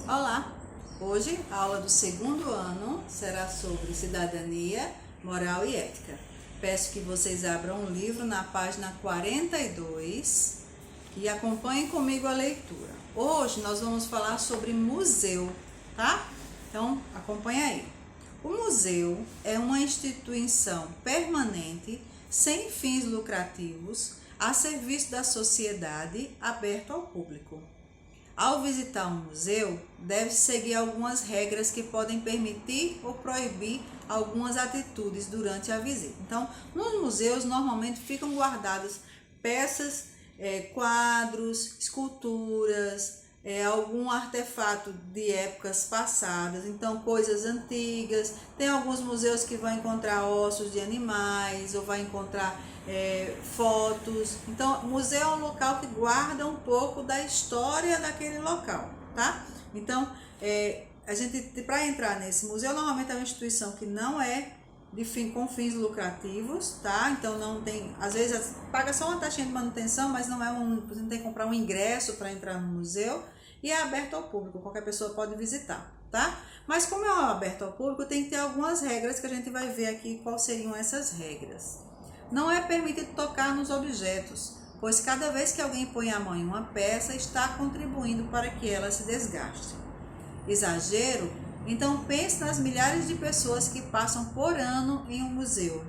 Olá! Hoje a aula do segundo ano será sobre cidadania, moral e ética. Peço que vocês abram um livro na página 42 e acompanhem comigo a leitura. Hoje nós vamos falar sobre museu, tá? Então acompanha aí. O museu é uma instituição permanente, sem fins lucrativos, a serviço da sociedade, aberto ao público. Ao visitar um museu, deve-se seguir algumas regras que podem permitir ou proibir algumas atitudes durante a visita. Então, nos museus normalmente ficam guardadas peças, quadros, esculturas, algum artefato de épocas passadas, então coisas antigas. Tem alguns museus que vão encontrar ossos de animais ou vai encontrar fotos. Então, museu é um local que guarda um pouco da história daquele local, tá? Então, a gente, para entrar nesse museu, normalmente é uma instituição que não é com fins lucrativos, tá? Então não tem, às vezes paga só uma taxinha de manutenção, mas não você não tem que comprar um ingresso para entrar no museu, e é aberto ao público, qualquer pessoa pode visitar, tá? Mas como é aberto ao público, tem que ter algumas regras que a gente vai ver aqui quais seriam essas regras. Não é permitido tocar nos objetos, pois cada vez que alguém põe a mão em uma peça, está contribuindo para que ela se desgaste. Exagero? Então pense nas milhares de pessoas que passam por ano em um museu.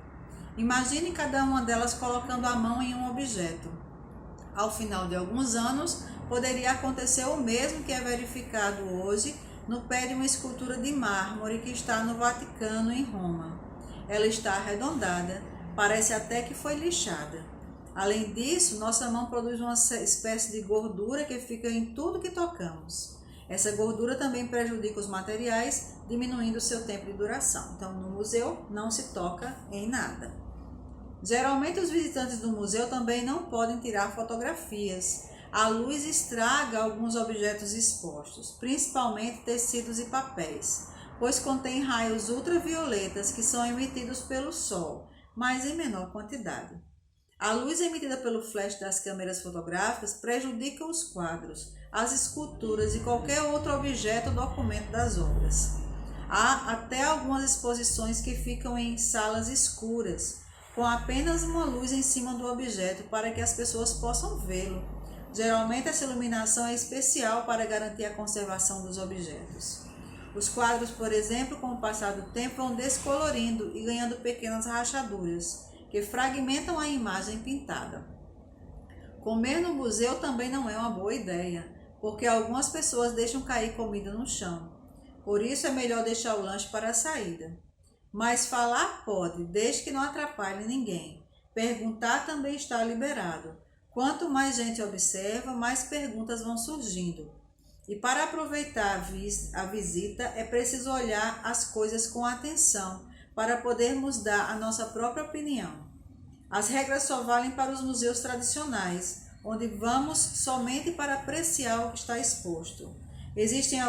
Imagine cada uma delas colocando a mão em um objeto. Ao final de alguns anos, poderia acontecer o mesmo que é verificado hoje no pé de uma escultura de mármore que está no Vaticano, em Roma. Ela está arredondada, parece até que foi lixada. Além disso, nossa mão produz uma espécie de gordura que fica em tudo que tocamos. Essa gordura também prejudica os materiais, diminuindo o seu tempo de duração. Então, no museu não se toca em nada. Geralmente, os visitantes do museu também não podem tirar fotografias. A luz estraga alguns objetos expostos, principalmente tecidos e papéis, pois contém raios ultravioletas que são emitidos pelo sol, mas em menor quantidade. A luz emitida pelo flash das câmeras fotográficas prejudica os quadros, as esculturas e qualquer outro objeto ou documento das obras. Há até algumas exposições que ficam em salas escuras, com apenas uma luz em cima do objeto para que as pessoas possam vê-lo. Geralmente essa iluminação é especial para garantir a conservação dos objetos. Os quadros, por exemplo, com o passar do tempo, vão descolorindo e ganhando pequenas rachaduras, que fragmentam a imagem pintada. Comer no museu também não é uma boa ideia, porque algumas pessoas deixam cair comida no chão. Por isso é melhor deixar o lanche para a saída. Mas falar pode, desde que não atrapalhe ninguém. Perguntar também está liberado. Quanto mais gente observa, mais perguntas vão surgindo. E para aproveitar a visita, é preciso olhar as coisas com atenção, para podermos dar a nossa própria opinião. As regras só valem para os museus tradicionais, onde vamos somente para apreciar o que está exposto. Existem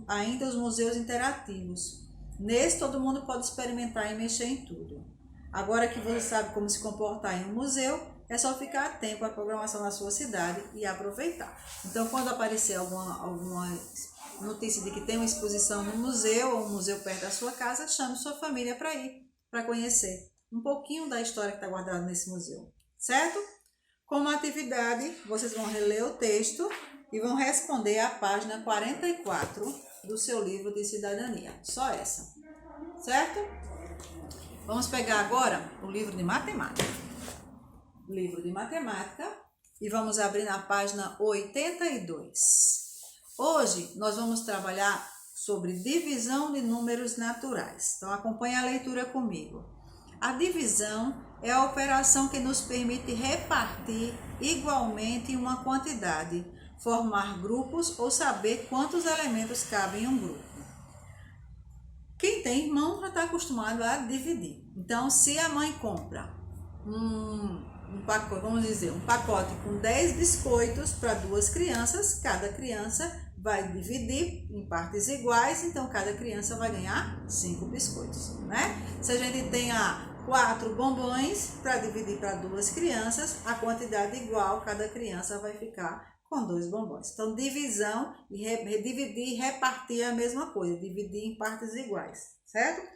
ainda os museus interativos. Nesse, todo mundo pode experimentar e mexer em tudo. Agora que você sabe como se comportar em um museu, é só ficar atento à programação da sua cidade e aproveitar. Então, quando aparecer alguma notícia de que tem uma exposição no museu ou um museu perto da sua casa, chame sua família para ir, para conhecer um pouquinho da história que está guardada nesse museu, certo? Como atividade, vocês vão reler o texto e vão responder a página 44 do seu livro de cidadania, só essa, certo? Vamos pegar agora o livro de matemática. E vamos abrir na página 82. Hoje nós vamos trabalhar sobre divisão de números naturais. Então acompanhe a leitura comigo. A divisão é a operação que nos permite repartir igualmente uma quantidade, formar grupos ou saber quantos elementos cabem em um grupo. Quem tem irmão já está acostumado a dividir. Então, se a mãe compra um pacote com 10 biscoitos para 2 crianças, cada criança vai dividir em partes iguais, então cada criança vai ganhar 5 biscoitos, né? Se a gente tem 4 bombons para dividir para 2 crianças, a quantidade igual, cada criança vai ficar com 2 bombons. Então, divisão e dividir e repartir é a mesma coisa, dividir em partes iguais, certo?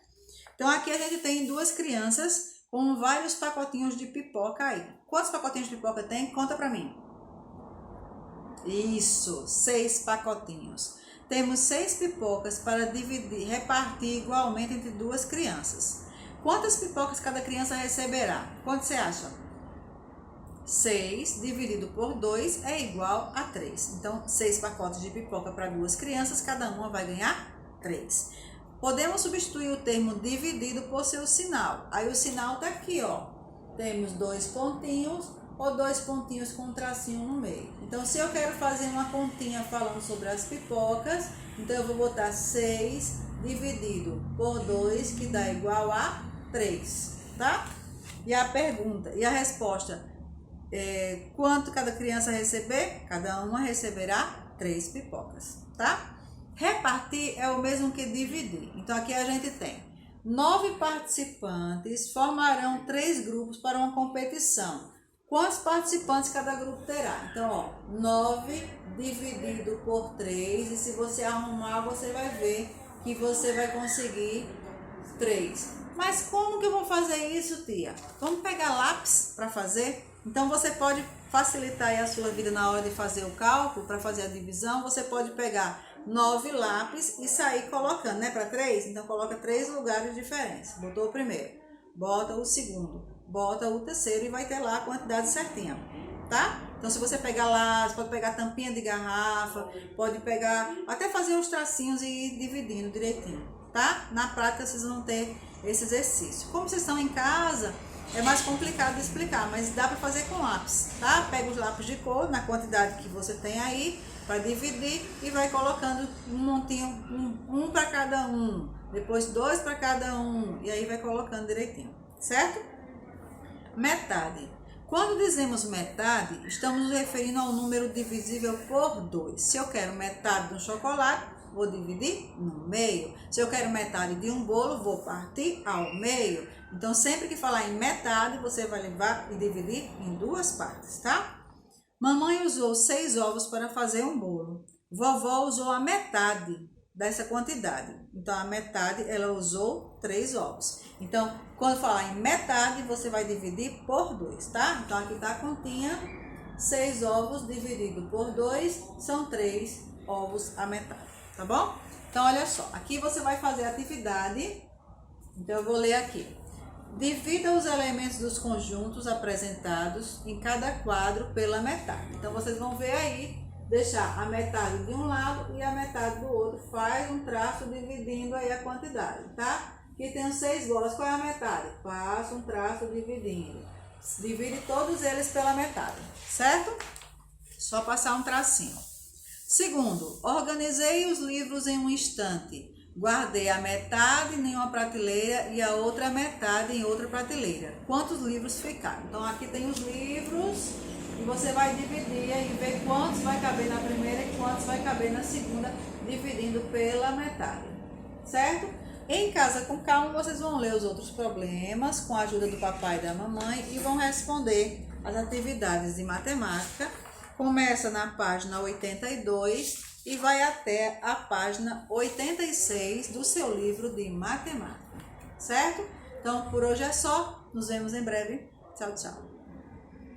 Então, aqui a gente tem 2 crianças com vários pacotinhos de pipoca aí. Quantos pacotinhos de pipoca tem? Conta pra mim. Isso, 6 pacotinhos. Temos 6 pipocas para dividir, repartir igualmente entre 2 crianças. Quantas pipocas cada criança receberá? Quanto você acha? 6 dividido por 2 é igual a 3. Então, 6 pacotes de pipoca para 2 crianças, cada uma vai ganhar 3. Podemos substituir o termo dividido por seu sinal. Aí o sinal está aqui, ó. Temos 2 pontinhos ou 2 pontinhos com um tracinho no meio. Então, se eu quero fazer uma continha falando sobre as pipocas, então eu vou botar 6 dividido por 2, que dá igual a 3, tá? E a pergunta, e a resposta, quanto cada criança receber? Cada uma receberá 3 pipocas, tá? Repartir é o mesmo que dividir. Então, aqui a gente tem 9 participantes formarão 3 grupos para uma competição. Quantos participantes cada grupo terá? Então, ó, 9 dividido por 3. E se você arrumar, você vai ver que você vai conseguir 3. Mas como que eu vou fazer isso, tia? Vamos pegar lápis para fazer? Então, você pode facilitar aí a sua vida na hora de fazer o cálculo, para fazer a divisão. Você pode pegar 9 lápis e sair colocando, né, para 3? Então, coloca 3 lugares diferentes. Botou o primeiro, bota o segundo, bota o terceiro e vai ter lá a quantidade certinha, tá? Então, se você pegar lá, você pode pegar tampinha de garrafa, pode pegar, até fazer uns tracinhos e ir dividindo direitinho, tá? Na prática, vocês vão ter esse exercício. Como vocês estão em casa, é mais complicado de explicar, mas dá para fazer com lápis, tá? Pega os lápis de cor na quantidade que você tem aí, para dividir e vai colocando um montinho, um para cada um, depois 2 para cada um, e aí vai colocando direitinho, certo? Metade. Quando dizemos metade, estamos nos referindo ao número divisível por 2. Se eu quero metade de um chocolate, vou dividir no meio. Se eu quero metade de um bolo, vou partir ao meio. Então, sempre que falar em metade, você vai levar e dividir em 2 partes, tá? Mamãe usou 6 ovos para fazer um bolo. Vovó usou a metade dessa quantidade. Então, a metade, ela usou 3 ovos. Então, quando falar em metade, você vai dividir por 2, tá? Então, aqui está a continha. 6 ovos dividido por 2 são 3 ovos a metade, tá bom? Então, olha só. Aqui você vai fazer a atividade. Então, eu vou ler aqui. Divida os elementos dos conjuntos apresentados em cada quadro pela metade. Então, vocês vão ver aí, deixar a metade de um lado e a metade do outro. Faz um traço dividindo aí a quantidade, tá? Aqui tem os 6 bolas. Qual é a metade? Passa um traço dividindo. Divide todos eles pela metade, certo? Só passar um tracinho. Segundo, organizei os livros em um estante. Guardei a metade em uma prateleira e a outra metade em outra prateleira. Quantos livros ficaram? Então, aqui tem os livros e você vai dividir e ver quantos vai caber na primeira e quantos vai caber na segunda, dividindo pela metade, certo? Em casa com calma, vocês vão ler os outros problemas com a ajuda do papai e da mamãe e vão responder as atividades de matemática. Começa na página 82 e vai até a página 86 do seu livro de matemática, certo? Então, por hoje é só. Nos vemos em breve. Tchau, tchau.